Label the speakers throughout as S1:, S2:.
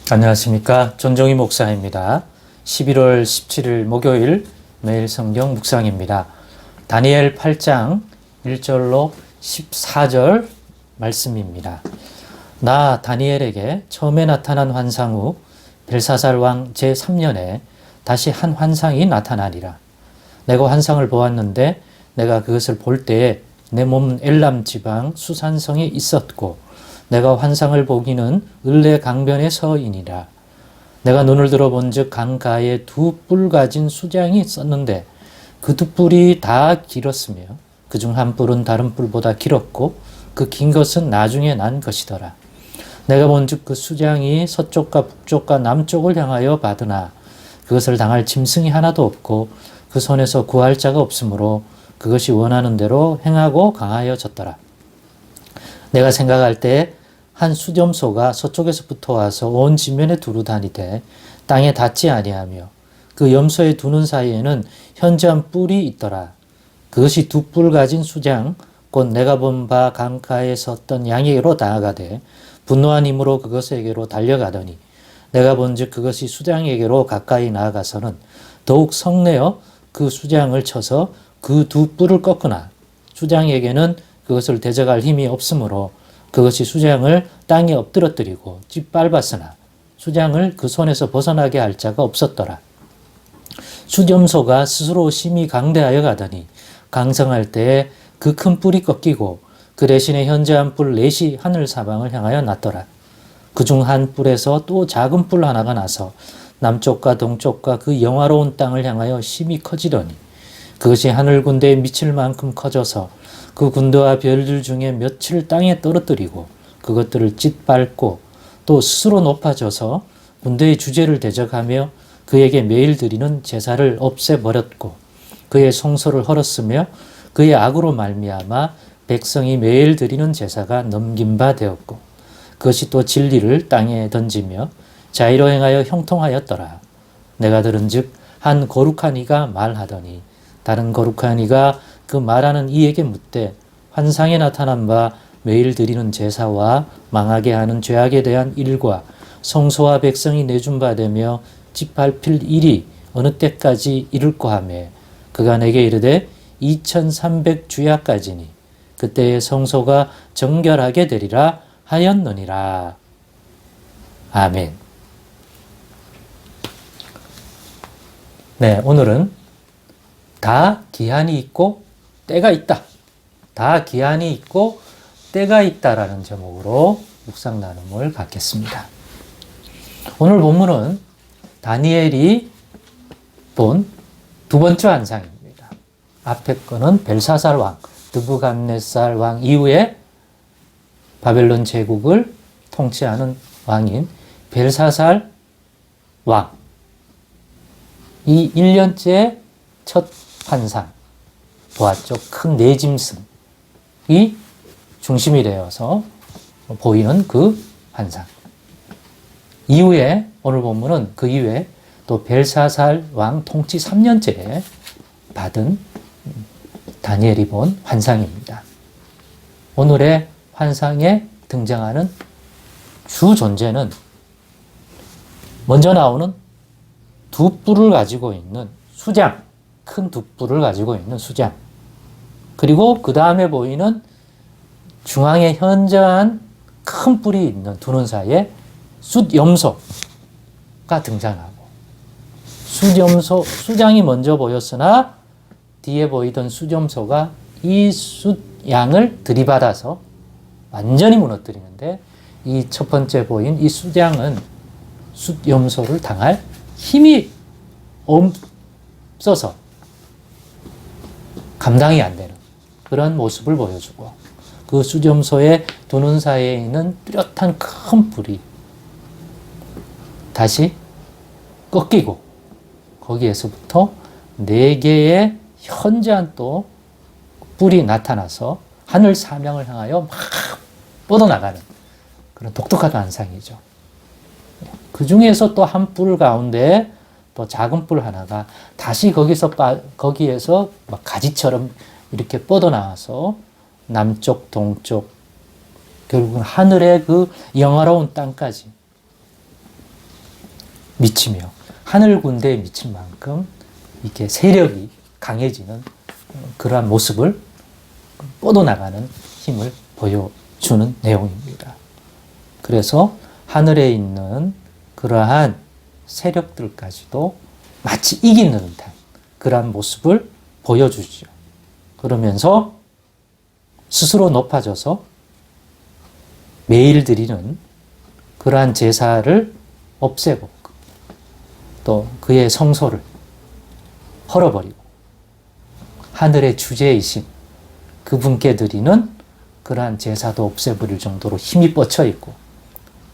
S1: 안녕하십니까. 전종희 목사입니다. 11월 17일 목요일 매일 성경 묵상입니다. 다니엘 8장 1절로 14절 말씀입니다. 나 다니엘에게 처음에 나타난 환상 후 벨사살 왕 제3년에 다시 한 환상이 나타나니라. 내가 환상을 보았는데 내가 그것을 볼 때에 내 몸은 엘람 지방 수산성에 있었고 내가 환상을 보기는 을레 강변에 서이니라. 내가 눈을 들어 본즉 강가에 두 뿔 가진 수장이 있었는데 그 두 뿔이 다 길었으며 그중 한 뿔은 다른 뿔보다 길었고 그 긴 것은 나중에 난 것이더라. 내가 본즉 그 수장이 서쪽과 북쪽과 남쪽을 향하여 받으나 그것을 당할 짐승이 하나도 없고 그 손에서 구할 자가 없으므로 그것이 원하는 대로 행하고 강하여졌더라. 내가 생각할 때 한 수점소가 서쪽에서 붙어와서 온 지면에 두루 다니되 땅에 닿지 아니하며 그 염소의 두는 사이에는 현저한 뿔이 있더라. 그것이 두 뿔 가진 수장 곧 내가 본 바 강가에 섰던 양에게로 나아가되 분노한 힘으로 그것에게로 달려가더니 내가 본즉 그것이 수장에게로 가까이 나아가서는 더욱 성내어 그 수장을 쳐서 그 두 뿔을 꺾으나 수장에게는 그것을 대적할 힘이 없으므로 그것이 수장을 땅에 엎드러뜨리고 짓밟았으나 수장을 그 손에서 벗어나게 할 자가 없었더라. 수점소가 스스로 심히 강대하여 가더니 강성할 때에 그 큰 뿔이 꺾이고 그 대신에 현저한 뿔 넷이 하늘 사방을 향하여 났더라. 그중 한 뿔에서 또 작은 뿔 하나가 나서 남쪽과 동쪽과 그 영화로운 땅을 향하여 심히 커지더니 그것이 하늘 군대에 미칠 만큼 커져서 그 군대와 별들 중에 몇을 땅에 떨어뜨리고 그것들을 짓밟고 또 스스로 높아져서 군대의 주제를 대적하며 그에게 매일 드리는 제사를 없애버렸고 그의 성소를 헐었으며 그의 악으로 말미암아 백성이 매일 드리는 제사가 넘긴 바 되었고 그것이 또 진리를 땅에 던지며 자의로 행하여 형통하였더라. 내가 들은즉 한 거룩한 이가 말하더니 다른 거룩한 이가 그 말하는 이에게 묻되 환상에 나타난 바 매일 드리는 제사와 망하게 하는 죄악에 대한 일과 성소와 백성이 내준 바 되며 짓밟힐 일이 어느 때까지 이룰까 하며 그가 내게 이르되 2300 주야까지니 그때의 성소가 정결하게 되리라 하였느니라. 아멘. 네, 오늘은 다 기한이 있고 때가 있다. 다 기한이 있고 때가 있다라는 제목으로 묵상 나눔을 갖겠습니다. 오늘 본문은 다니엘이 본 두 번째 환상입니다. 앞에 거는 벨사살 왕, 느부갓네살 왕 이후에 바벨론 제국을 통치하는 왕인 벨사살 왕. 이 1년째 첫 환상 보았죠. 큰 내짐승이 중심이 되어서 보이는 그 환상. 이후에 오늘 본문은 그 이후에 또 벨사살 왕 통치 3년째에 받은 다니엘이 본 환상입니다. 오늘의 환상에 등장하는 주 존재는 먼저 나오는 두 뿔을 가지고 있는 수장, 큰 두 뿔을 가지고 있는 수장, 그리고 그 다음에 보이는 중앙에 현저한 큰 뿔이 있는 두는 사이에 숫염소가 등장하고 숫염소, 수장이 먼저 보였으나 뒤에 보이던 숫염소가 이 숫양을 들이받아서 완전히 무너뜨리는데 이 첫 번째 보인 이 수장은 숫염소를 당할 힘이 없어서 감당이 안 되는 그런 모습을 보여주고 그 수점소에 두는 사이에 있는 뚜렷한 큰 뿔이 다시 꺾이고 거기에서부터 4개의 현저한 또 뿔이 나타나서 하늘 사명을 향하여 막 뻗어나가는 그런 독특한 환상이죠. 그 중에서 또 한 뿔 가운데 또 작은 뿔 하나가 다시 거기에서 막 가지처럼 이렇게 뻗어나와서 남쪽, 동쪽, 결국은 하늘의 그 영화로운 땅까지 미치며 하늘 군대에 미칠 만큼 이렇게 세력이 강해지는 그러한 모습을 뻗어나가는 힘을 보여주는 내용입니다. 그래서 하늘에 있는 그러한 세력들까지도 마치 이기는 듯한 그러한 모습을 보여주죠. 그러면서 스스로 높아져서 매일 드리는 그러한 제사를 없애고 또 그의 성소를 헐어버리고 하늘의 주제이신 그분께 드리는 그러한 제사도 없애버릴 정도로 힘이 뻗쳐 있고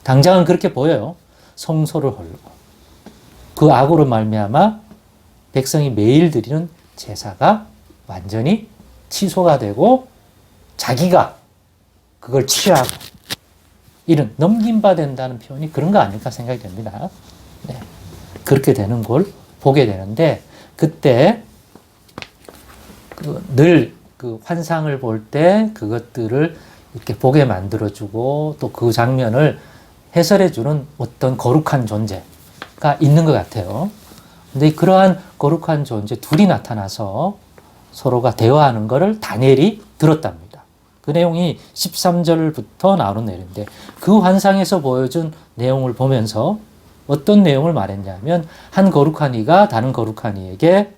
S1: 당장은 그렇게 보여요. 성소를 헐고 그 악으로 말미암아 백성이 매일 드리는 제사가 완전히 취소가 되고 자기가 그걸 취하고 이런 넘김받는다는 표현이 그런 거 아닐까 생각이 됩니다. 네. 그렇게 되는 걸 보게 되는데 그때 늘 그 환상을 볼 때 그것들을 이렇게 보게 만들어주고 또 그 장면을 해설해주는 어떤 거룩한 존재가 있는 것 같아요. 근데 그러한 거룩한 존재 둘이 나타나서 서로가 대화하는 것을 다니엘이 들었답니다. 그 내용이 13절부터 나오는 내용인데 그 환상에서 보여준 내용을 보면서 어떤 내용을 말했냐면 한 거룩한 이가 다른 거룩한 이에게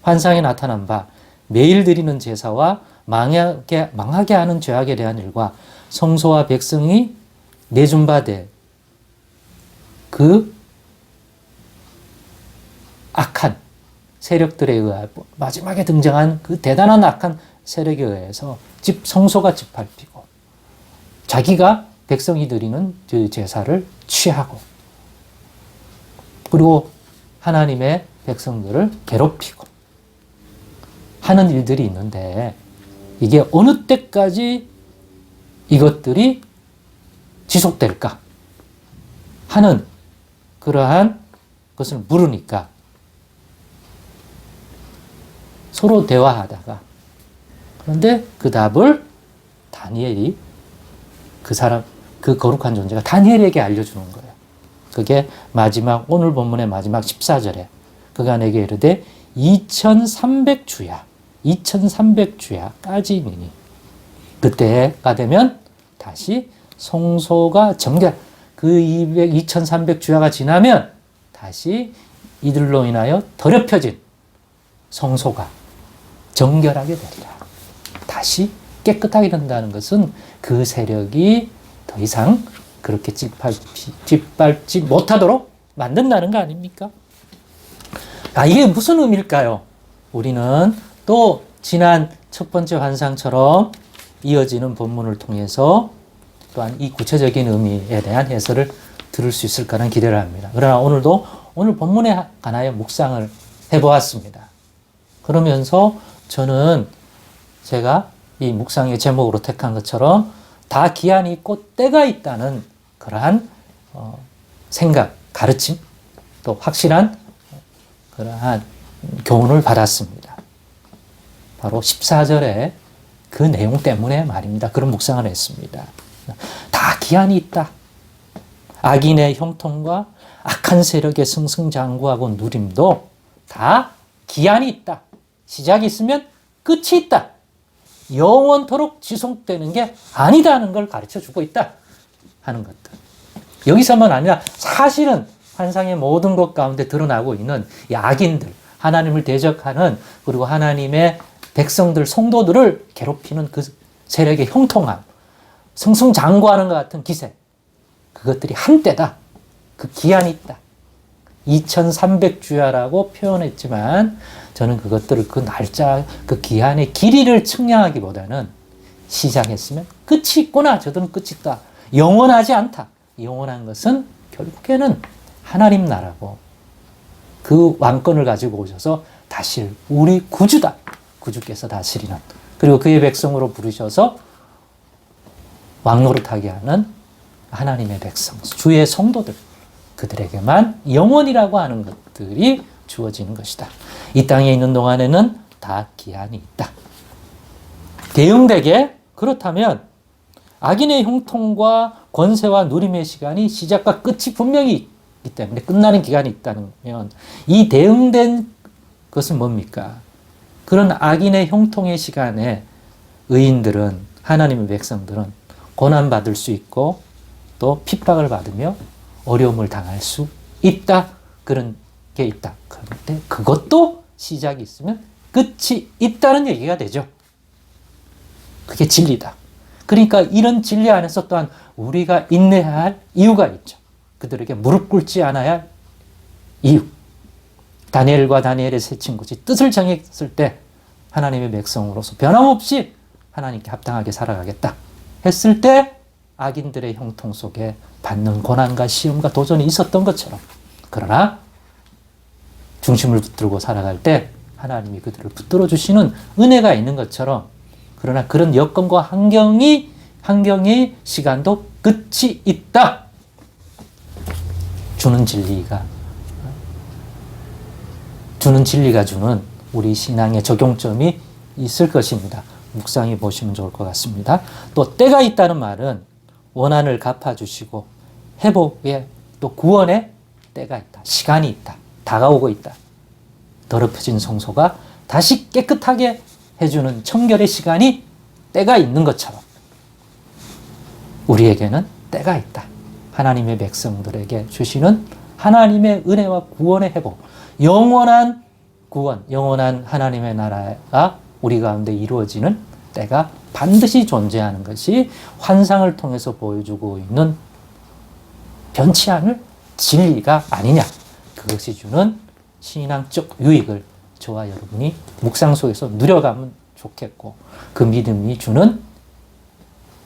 S1: 환상에 나타난 바 매일 드리는 제사와 망하게 하는 죄악에 대한 일과 성소와 백성이 내준 바 돼 그 악한 세력들에 의해 마지막에 등장한 그 대단한 악한 세력에 의해서 성소가 짓밟히고 자기가 백성이 드리는 그 제사를 취하고 그리고 하나님의 백성들을 괴롭히고 하는 일들이 있는데 이게 어느 때까지 이것들이 지속될까 하는 그러한 것을 물으니까 서로 대화하다가 그런데 그 답을 다니엘이 그 거룩한 존재가 다니엘에게 알려주는 거예요. 그게 마지막 오늘 본문의 마지막 14절에 그가 내게 이르되 2300주야까지니니 그때가 되면 다시 성소가 그 2300주야가 지나면 다시 이들로 인하여 더럽혀진 성소가 정결하게 되리라. 다시 깨끗하게 된다는 것은 그 세력이 더 이상 그렇게 짓밟지 못하도록 만든다는 거 아닙니까? 이게 무슨 의미일까요? 우리는 또 지난 첫 번째 환상처럼 이어지는 본문을 통해서 또한 이 구체적인 의미에 대한 해설을 들을 수 있을까라는 기대를 합니다. 그러나 오늘 본문에 관하여 묵상을 해보았습니다. 그러면서 저는 제가 이 묵상의 제목으로 택한 것처럼 다 기한이 있고 때가 있다는 그러한 생각, 가르침, 또 확실한 그러한 교훈을 받았습니다. 바로 14절에 그 내용 때문에 말입니다. 그런 묵상을 했습니다. 다 기한이 있다. 악인의 형통과 악한 세력의 승승장구하고 누림도 다 기한이 있다. 시작이 있으면 끝이 있다. 영원토록 지속되는 게 아니다는 걸 가르쳐주고 있다 하는 것들. 여기서만 아니라 사실은 환상의 모든 것 가운데 드러나고 있는 이 악인들, 하나님을 대적하는 그리고 하나님의 백성들, 성도들을 괴롭히는 그 세력의 형통함, 승승장구하는 것 같은 기세, 그것들이 한때다. 그 기한이 있다. 2300주야라고 표현했지만 저는 그것들을 그 날짜, 그 기한의 길이를 측량하기보다는 시작했으면 끝이 있구나. 저들은 끝이 있다. 영원하지 않다. 영원한 것은 결국에는 하나님 나라고 그 왕권을 가지고 오셔서 다실 우리 구주다. 구주께서 다스리는 그리고 그의 백성으로 부르셔서 왕노릇하게 하는 하나님의 백성, 주의 성도들 그들에게만 영원이라고 하는 것들이 주어지는 것이다. 이 땅에 있는 동안에는 다 기한이 있다. 대응되게 그렇다면 악인의 형통과 권세와 누림의 시간이 시작과 끝이 분명히 있기 때문에 끝나는 기간이 있다면 이 대응된 것은 뭡니까? 그런 악인의 형통의 시간에 의인들은, 하나님의 백성들은 고난받을 수 있고 또 핍박을 받으며 어려움을 당할 수 있다. 그런 게 있다. 그런데 그것도 시작이 있으면 끝이 있다는 얘기가 되죠. 그게 진리다. 그러니까 이런 진리 안에서 또한 우리가 인내해야 할 이유가 있죠. 그들에게 무릎 꿇지 않아야 할 이유. 다니엘과 다니엘의 세 친구들이 뜻을 정했을 때 하나님의 백성으로서 변함없이 하나님께 합당하게 살아가겠다 했을 때 악인들의 형통 속에 받는 고난과 시험과 도전이 있었던 것처럼, 그러나 중심을 붙들고 살아갈 때 하나님이 그들을 붙들어 주시는 은혜가 있는 것처럼, 그러나 그런 여건과 환경의 시간도 끝이 있다. 주는 진리가 주는 우리 신앙의 적용점이 있을 것입니다. 묵상해 보시면 좋을 것 같습니다. 또 때가 있다는 말은 원한을 갚아주시고 회복에 또 구원의 때가 있다. 시간이 있다. 다가오고 있다. 더럽혀진 성소가 다시 깨끗하게 해주는 청결의 시간이 때가 있는 것처럼 우리에게는 때가 있다. 하나님의 백성들에게 주시는 하나님의 은혜와 구원의 회복, 영원한 구원, 영원한 하나님의 나라가 우리 가운데 이루어지는 때가 반드시 존재하는 것이 환상을 통해서 보여주고 있는 변치 않을 진리가 아니냐. 그것이 주는 신앙적 유익을 저와 여러분이 묵상 속에서 누려가면 좋겠고, 그 믿음이 주는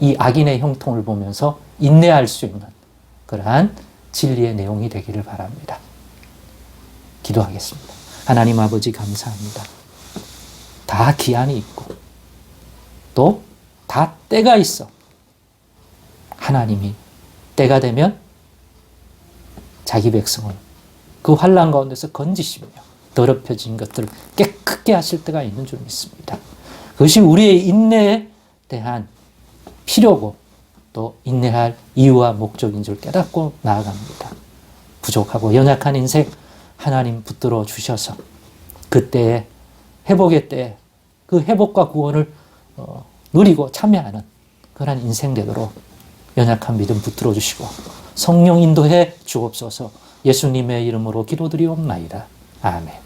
S1: 이 악인의 형통을 보면서 인내할 수 있는 그러한 진리의 내용이 되기를 바랍니다. 기도하겠습니다. 하나님 아버지 감사합니다. 다 기한이 있고 또 다 때가 있어. 하나님이 때가 되면 자기 백성을 그 환난 가운데서 건지시며 더럽혀진 것들을 깨끗게 하실 때가 있는 줄 믿습니다. 그것이 우리의 인내에 대한 필요고 또 인내할 이유와 목적인 줄 깨닫고 나아갑니다. 부족하고 연약한 인생 하나님 붙들어 주셔서 그때의 회복의 때에 그 회복과 구원을 누리고 참여하는 그런 인생 되도록 연약한 믿음 붙들어 주시고 성령 인도해 주옵소서. 예수님의 이름으로 기도드리옵나이다. 아멘.